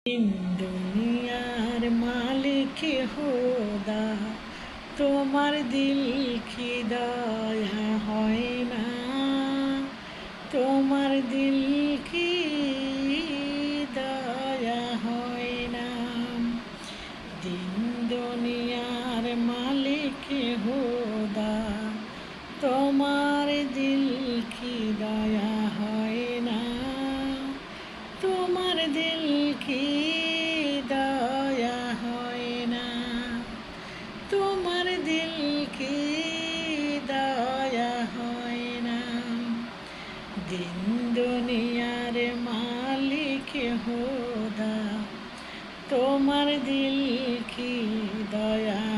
দিন দুনিয়ার মালিক খোদা, তোমার দিল কি দয়া হয় না? তোমার দিল কি দয়া হয় না? দিন দুনিয়ার মালিক খোদা, তোমার দিল কি দয়া হয় না? তোমার দিল কি দয়া হয় না? তোমার দিল কি দয়া হয় না? দিন দুনিয়ার মালিক খোদা, তোমার দিল কি দয়া